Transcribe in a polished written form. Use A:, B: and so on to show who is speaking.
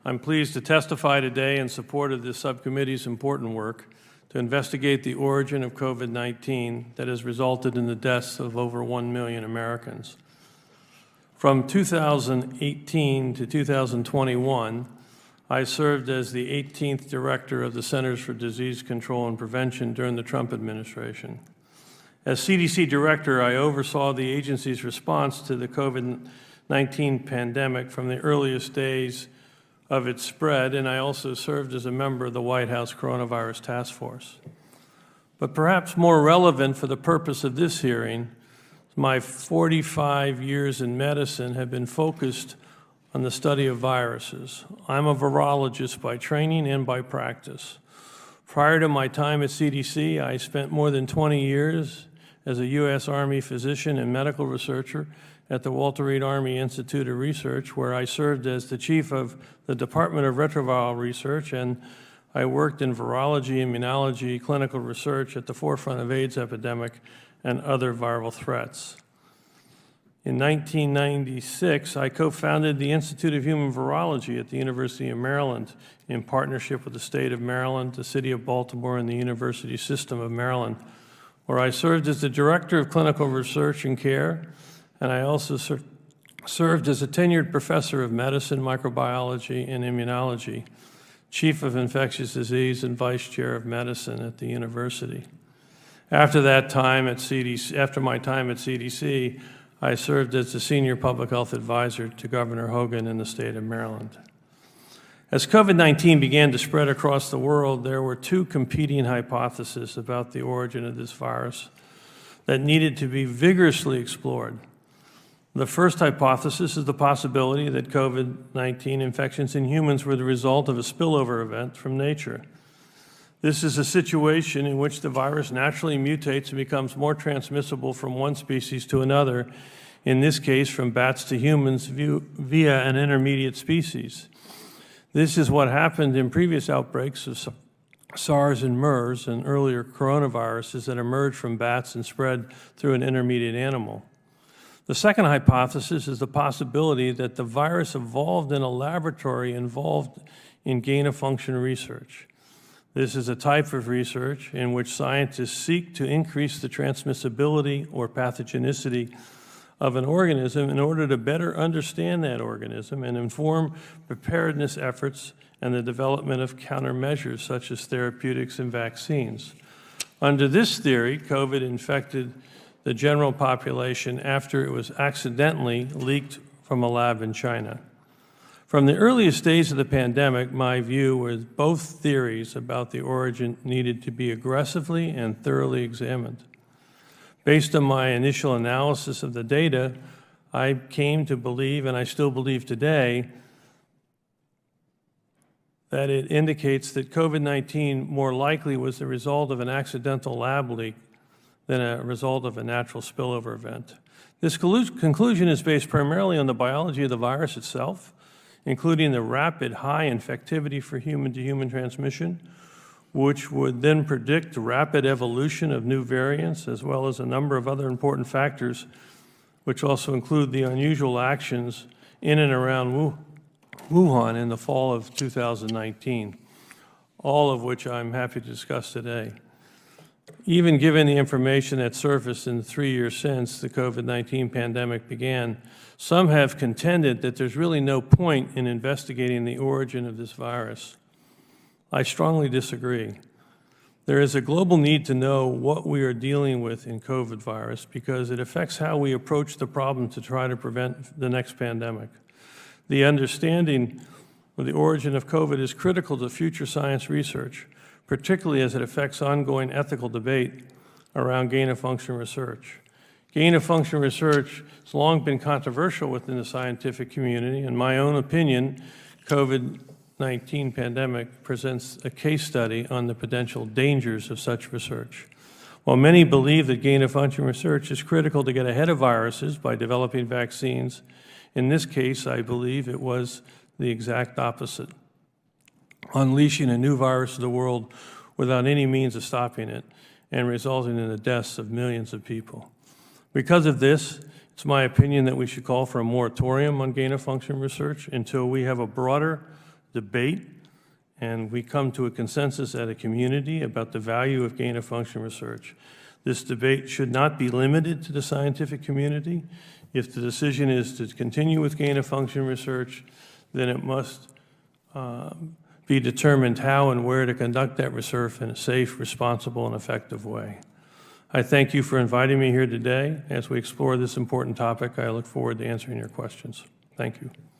A: I'm pleased to testify today in support of this subcommittee's important work to investigate the origin of COVID-19 that has resulted in the deaths of over 1 million Americans. From 2018 to 2021, I served as the 18th director of the Centers for Disease Control and Prevention during the Trump administration. As CDC director, I oversaw the agency's response to the COVID-19 pandemic from the earliest days of its spread, and I also served as a member of the White House Coronavirus Task Force. But perhaps more relevant for the purpose of this hearing, my 45 years in medicine have been focused on the study of viruses. I'm a virologist by training and by practice. Prior to my time at CDC, I spent more than 20 years as a U.S. Army physician and medical researcher at the Walter Reed Army Institute of Research, where I served as the chief of the Department of Retroviral Research, and I worked in virology, immunology, clinical research at the forefront of AIDS epidemic and other viral threats. In 1996, I co-founded the Institute of Human Virology at the University of Maryland in partnership with the state of Maryland, the city of Baltimore, and the University System of Maryland, where I served as the director of clinical research and care, and I also served as a tenured professor of medicine, microbiology, and immunology, chief of infectious disease, and vice chair of medicine at the university. After my time at CDC, I served as the senior public health advisor to Governor Hogan in the state of Maryland. As COVID-19 began to spread across the world, there were two competing hypotheses about the origin of this virus that needed to be vigorously explored. The first hypothesis is the possibility that COVID-19 infections in humans were the result of a spillover event from nature. This is a situation in which the virus naturally mutates and becomes more transmissible from one species to another, in this case from bats to humans via an intermediate species. This is what happened in previous outbreaks of SARS and MERS and earlier coronaviruses that emerged from bats and spread through an intermediate animal. The second hypothesis is the possibility that the virus evolved in a laboratory involved in gain-of-function research. This is a type of research in which scientists seek to increase the transmissibility or pathogenicity of an organism in order to better understand that organism and inform preparedness efforts and the development of countermeasures such as therapeutics and vaccines. Under this theory, COVID infected the general population after it was accidentally leaked from a lab in China. From the earliest days of the pandemic, my view was both theories about the origin needed to be aggressively and thoroughly examined. Based on my initial analysis of the data, I came to believe, and I still believe today, that it indicates that COVID-19 more likely was the result of an accidental lab leak than a result of a natural spillover event. This conclusion is based primarily on the biology of the virus itself, including the rapid high infectivity for human-to-human transmission, which would then predict rapid evolution of new variants, as well as a number of other important factors, which also include the unusual actions in and around Wuhan in the fall of 2019, all of which I'm happy to discuss today. Even given the information that surfaced in the 3 years since the COVID-19 pandemic began, some have contended that there's really no point in investigating the origin of this virus. I strongly disagree. There is a global need to know what we are dealing with in COVID virus because it affects how we approach the problem to try to prevent the next pandemic. The understanding of the origin of COVID is critical to future science research, particularly as it affects ongoing ethical debate around gain-of-function research. Gain-of-function research has long been controversial within the scientific community. In my own opinion, COVID-19 pandemic presents a case study on the potential dangers of such research. While many believe that gain-of-function research is critical to get ahead of viruses by developing vaccines, in this case, I believe it was the exact opposite, unleashing a new virus to the world without any means of stopping it and resulting in the deaths of millions of people. Because of this, it's my opinion that we should call for a moratorium on gain-of-function research until we have a broader debate, and we come to a consensus at a community about the value of gain-of-function research. This debate should not be limited to the scientific community. If the decision is to continue with gain-of-function research, then it must be determined how and where to conduct that research in a safe, responsible, and effective way. I thank you for inviting me here today. As we explore this important topic, I look forward to answering your questions. Thank you.